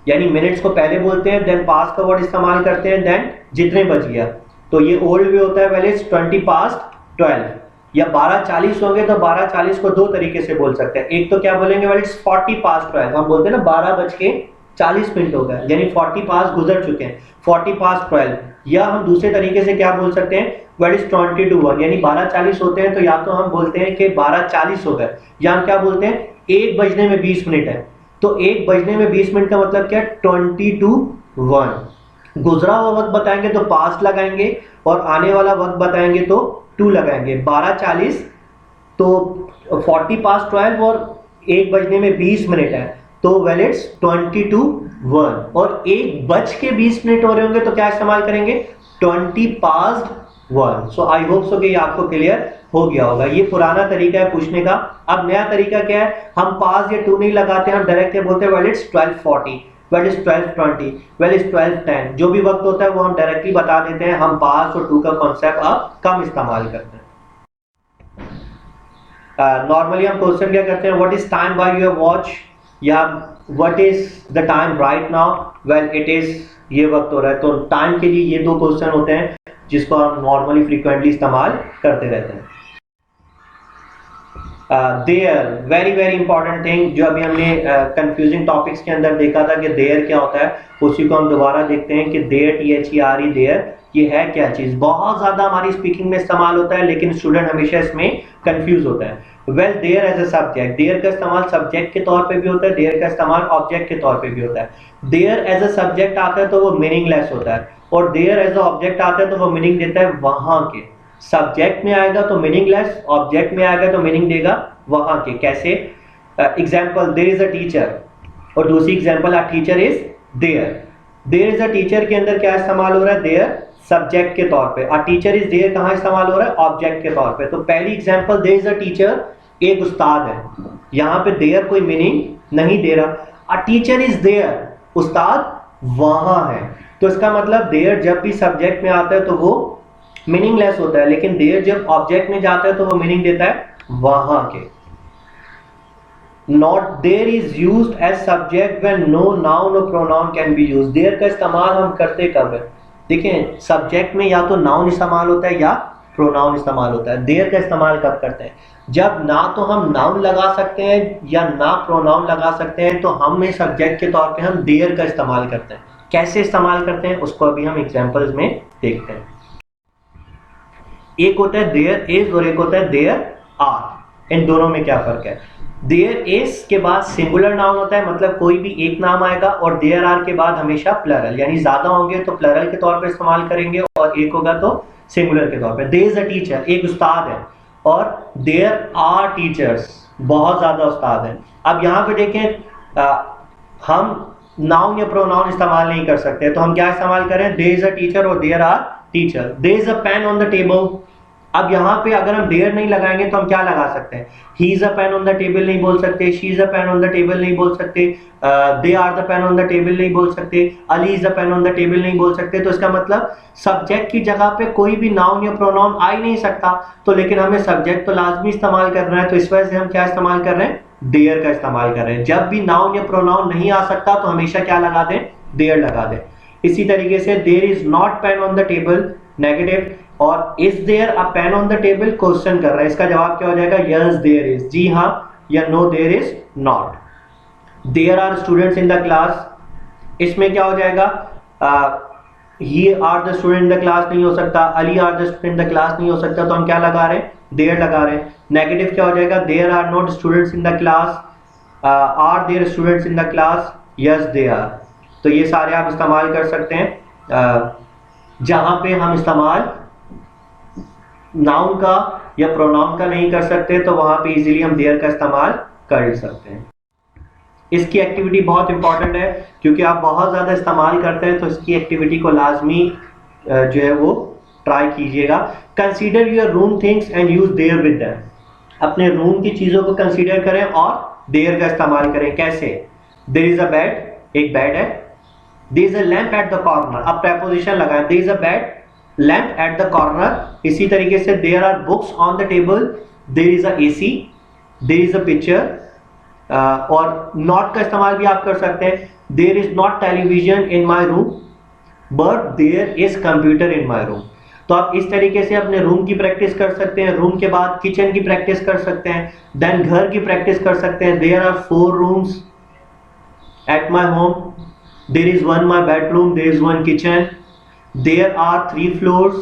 यानी मिनट्स को पहले बोलते हैं, देन पास का वर्ड इस्तेमाल करते हैं, देन जितने बज गया. तो ये ओल्ड वे होता है, वेल इट्स 20 past 12. या 12:40 होंगे तो 12:40 को दो तरीके से बोल सकते हैं. एक तो क्या बोलेंगे, वेल इट्स 40 past 12, हम बोलते हैं ना 12:40 हो गया, यानी 40 पास गुजर चुके हैं, 40 past 12. या हम दूसरे तरीके से क्या बोल सकते हैं, वेल इट्स 20 to 1, यानी 12:40 होते हैं तो या तो हम बोलते हैं कि 12:40 हो गए, या हम क्या बोलते हैं 1 बजने में 20 मिनट है. तो 1 बजने में 20 मिनट का मतलब क्या है, 20 to 1. गुजरा हुआ वक्त बताएंगे तो पास्ट लगाएंगे और आने वाला वक्त बताएंगे तो टू लगाएंगे. 12:40 तो 40 past 12 और 1 बजने में 20 मिनट है तो वेल इट्स 20 to 1. और 1:20 हो रहे होंगे तो क्या इस्तेमाल करेंगे, 20 past 1. सो आई होप सो कि ये आपको क्लियर हो गया होगा. ये पुराना तरीका है पूछने का. अब नया तरीका क्या है, हम पास या टू नहीं लगाते, हम डायरेक्ट क्या बोलते हैं, well it's 12:40, well it's 12:20, well it's 12:10. जो भी वक्त होता है वो हम डायरेक्टली बता देते हैं. हम पास और टू का कॉन्सेप्ट अब कम इस्तेमाल करते हैं. नॉर्मली हम क्वेश्चन क्या करते हैं, what is time by your watch, या what is the time right now, well it is, ये वक्त हो रहा है. तो टाइम के लिए ये दो क्वेश्चन होते हैं जिसको हम नॉर्मली फ्रीक्वेंटली इस्तेमाल करते रहते हैं. There, very very important thing, जो अभी हमने कंफ्यूजिंग टॉपिक्स के अंदर देखा था कि देयर क्या होता है, उसी को हम दोबारा देखते हैं कि देयर, THERE, देयर, ये है क्या चीज. बहुत ज्यादा हमारी स्पीकिंग में इस्तेमाल होता है लेकिन स्टूडेंट हमेशा इसमें कंफ्यूज होता है. Well there as a subject, there का इस्तेमाल सब्जेक्ट के तौर पे भी होता है, देयर का इस्तेमाल ऑब्जेक्ट के तौर पे भी होता है. देयर एज अ सब्जेक्ट आता है तो वो मीनिंगलेस होता है, और देयर एज अ ऑब्जेक्ट आता है तो वो मीनिंग देता है वहां के. सब्जेक्ट में आएगा तो मीनिंगलेस, ऑब्जेक्ट में आएगा तो मीनिंग देगा वहां के. कैसे, example, there is a teacher, और दूसरी example, a teacher is there. There is a teacher के अंदर क्या इस्तेमाल हो रहा है, देयर सब्जेक्ट के तौर पे. अ टीचर इज देयर कहाँ इस्तेमाल हो रहा है, ऑब्जेक्ट के तौर पे. तो पहली example, there is a teacher, एक उस्ताद है, यहाँ पे देयर कोई मीनिंग नहीं दे रहा. अ टीचर इज देयर, उस्ताद वहां है. तो इसका मतलब देयर जब भी सब्जेक्ट में आता है तो वो मीनिंगलेस होता है, लेकिन देयर जब ऑब्जेक्ट में जाता है तो वो मीनिंग देता है वहां के. Not there is used as subject when no noun और pronoun can be used. There का इस्तेमाल हम करते कब है, देखें सब्जेक्ट में या तो नाउन इस्तेमाल होता है या प्रोनाउन इस्तेमाल होता है. देयर का इस्तेमाल कब करते हैं, जब ना तो हम नाउन लगा सकते हैं या ना प्रोनाउन लगा सकते हैं, तो हम में सब्जेक्ट के तौर पे हम देयर का इस्तेमाल करते हैं. कैसे इस्तेमाल करते हैं उसको अभी हम एग्जांपल्स में देखते हैं. एक होता है देयर इज और एक होता है देयर आर. इन दोनों में क्या फर्क है, देयर इज के बाद सिंगुलर नाउन होता है, मतलब कोई भी एक नाम आएगा, और देयर आर के बाद हमेशा प्लरल, यानी ज्यादा होंगे तो प्लरल के तौर पे इस्तेमाल करेंगे और एक होगा तो सिंगुलर के तौर पे. देयर इज अ टीचर, एक उस्ताद है, और देयर आर टीचर्स, बहुत ज्यादा उस्ताद हैं. अब यहाँ पे देखें हम नाउन या प्रोनाउन इस्तेमाल नहीं कर सकते, तो हम क्या इस्तेमाल करें, देयर इज अ टीचर और there are teacher. There is a pen on the table. अब यहाँ पे अगर हम देयर नहीं लगाएंगे तो हम क्या लगा सकते हैं, he is a pen on the table नहीं बोल सकते, she is a pen on the table नहीं बोल सकते, they are the pen on the table नहीं बोल सकते, Ali is a pen on the table नहीं बोल सकते. तो इसका मतलब सब्जेक्ट की जगह पे कोई भी नाउन या प्रोनाउन आ ही नहीं सकता. तो लेकिन हमें सब्जेक्ट तो लाजमी इस्तेमाल करना है, तो इस वजह से हम क्या इस्तेमाल कर रहे हैं, देयर का इस्तेमाल कर रहे हैं. जब भी नाउन या प्रोनाउन नहीं आ सकता तो हमेशा क्या लगा दें, देयर लगा दें. इसी तरीके से there is not pen on the table, negative, और is there a pen on the table, question कर रहा है. इसका जवाब क्या हो जाएगा, यस देयर इज, जी हाँ, या no there is not. There are students in the class, इसमें क्या हो जाएगा, he are the student in the class नहीं हो सकता, Ali are the student in the class नहीं हो सकता, तो हम क्या लगा रहे हैं, देयर लगा रहे हैं. नेगेटिव क्या हो जाएगा, there are not students in the class, are there students in the class, yes they are. तो ये सारे आप इस्तेमाल कर सकते हैं. जहां पे हम इस्तेमाल नाउन का या प्रोनाउन का नहीं कर सकते तो वहां पे इजीली हम देयर का इस्तेमाल कर सकते हैं। इसकी एक्टिविटी बहुत इंपॉर्टेंट है क्योंकि आप बहुत ज़्यादा इस्तेमाल करते हैं, तो इसकी एक्टिविटी को लाजमी जो है वो ट्राई कीजिएगा। Consider your room things and use their with them. अपने रूम की चीज़ों को कंसीडर करें और देयर का इस्तेमाल करें। कैसे? देयर इज अ बेड, एक बेड है। There is a lamp at the corner, अब प्रेपोजिशन लगाएं। There is a bed, lamp at the corner. इसी तरीके से there are books on the table, there is a AC, there is a picture. और not का इस्तेमाल भी आप कर सकते हैं। There is not television in my room but there is computer in my room. तो आप इस तरीके से अपने रूम की प्रैक्टिस कर सकते हैं। रूम के बाद किचन की प्रैक्टिस कर सकते हैं, देन घर की प्रैक्टिस कर सकते हैं। There are 4 rooms at my home, there is 1 my bedroom, there is 1 kitchen, there are 3 floors,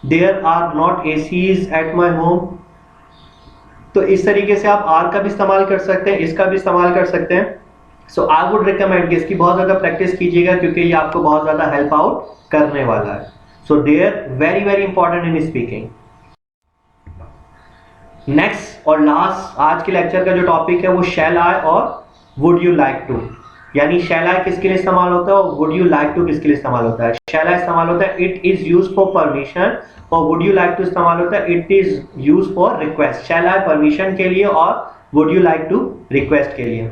there are not ACs at my home. तो इस तरीके से आप आर का भी इस्तेमाल कर सकते हैं, इसका भी इस्तेमाल कर सकते हैं। सो आई वुड रिकमेंड कि इसकी बहुत ज़्यादा प्रैक्टिस कीजिएगा क्योंकि ये आपको बहुत ज़्यादा हेल्प आउट करने वाला है। So there very very important in speaking. Next और लास्ट आज के लेक्चर का जो टॉपिक है वो शैल आई और वुड यू लाइक टू। यानी शैल आई किसके लिए इस्तेमाल होता है और वुड यू लाइक टू किसके लिए इस्तेमाल होता है। शैल आई इस्तेमाल होता है it is use for permission, और वुड यू लाइक टू इस्तेमाल होता है it is use for request. Shall I permission के लिए और would you like to request के लिए।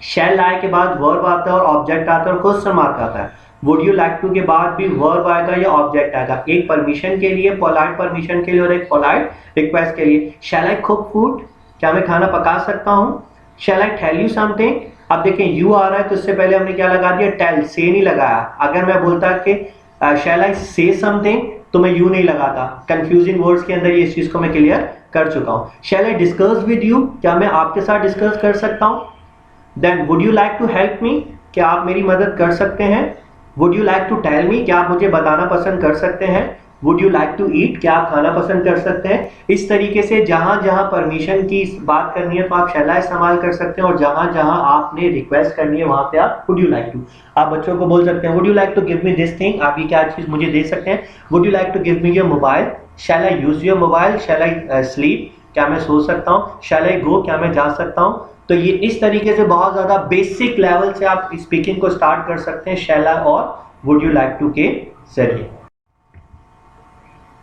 शैल आई के बाद वर्ब आता है और ऑब्जेक्ट आता है और क्वेश्चन मार्क आता है। वुड यू लाइक टू के बाद भी वर्ब आएगा या ऑब्जेक्ट आएगा, एक परमिशन के लिए, पोलाइट परमिशन के लिए और एक पोलाइट रिक्वेस्ट के लिए। शैल आई कुक फूड, क्या मैं खाना पका सकता हूँ। Shall I tell you something, अब देखें यू आ रहा है तो इससे पहले हमने क्या लगा दिया, टेल, से नहीं लगाया। अगर मैं बोलता कि शैल आई से समथिंग तो मैं यू नहीं लगाता। कंफ्यूजिंग वर्ड्स के अंदर ये इस चीज को मैं क्लियर कर चुका हूँ। Shall I discuss with you, क्या मैं आपके साथ डिस्कस कर सकता हूँ। Then would you like to help me, क्या आप मेरी मदद कर सकते हैं। Would you like to tell me, क्या आप मुझे बताना पसंद कर सकते हैं। Would you like to eat, क्या आप खाना पसंद कर सकते हैं। इस तरीके से जहां जहां परमिशन की बात करनी है तो आप शैल आई इस्तेमाल कर सकते हैं, और जहां जहां आपने रिक्वेस्ट करनी है वहां पे आप वुड यू लाइक टू। आप बच्चों को बोल सकते हैं would you like to give me this thing, आप ये क्या चीज मुझे दे सकते हैं। Would you like to give me your mobile. Shall I use your mobile. Shall I sleep, क्या मैं सो सकता हूँ। शैल आई गो, क्या मैं जा सकता हूँ। तो ये इस तरीके से बहुत ज्यादा बेसिक लेवल से आप स्पीकिंग को स्टार्ट कर सकते हैं शैल आई और वुड यू लाइक टू के जरिए।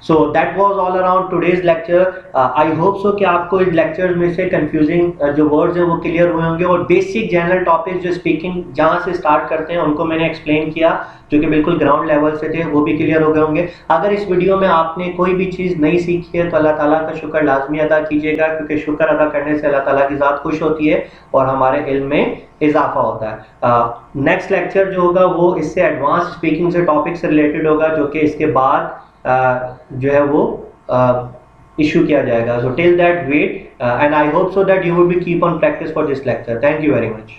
So that was all around today's lecture. I hope सो कि आपको इन लेक्चर्स में से कंफ्यूजिंग जो वर्ड्स हैं वो क्लियर हुए होंगे, और बेसिक जनरल टॉपिक जो स्पीकिंग जहां से स्टार्ट करते हैं उनको मैंने एक्सप्लेन किया, जो कि बिल्कुल ग्राउंड लेवल से थे, वो भी क्लियर हो गए होंगे। अगर इस वीडियो में आपने कोई भी चीज़ नहीं सीखी है तो अल्लाह ताला का शुक्र लाजमी अदा कीजिएगा, क्योंकि शुक्र अदा करने से अल्लाह ताला की ज़ात खुश होती है और हमारे इल्म में इजाफा होता है। नेक्स्ट लेक्चर जो होगा वो इससे एडवांस स्पीकिंग से टॉपिक से रिलेटेड होगा, जो कि इसके बाद जो है वो इशू किया जाएगा। So till that wait and I hope so that you would be keep on practice for this lecture. Thank you very much.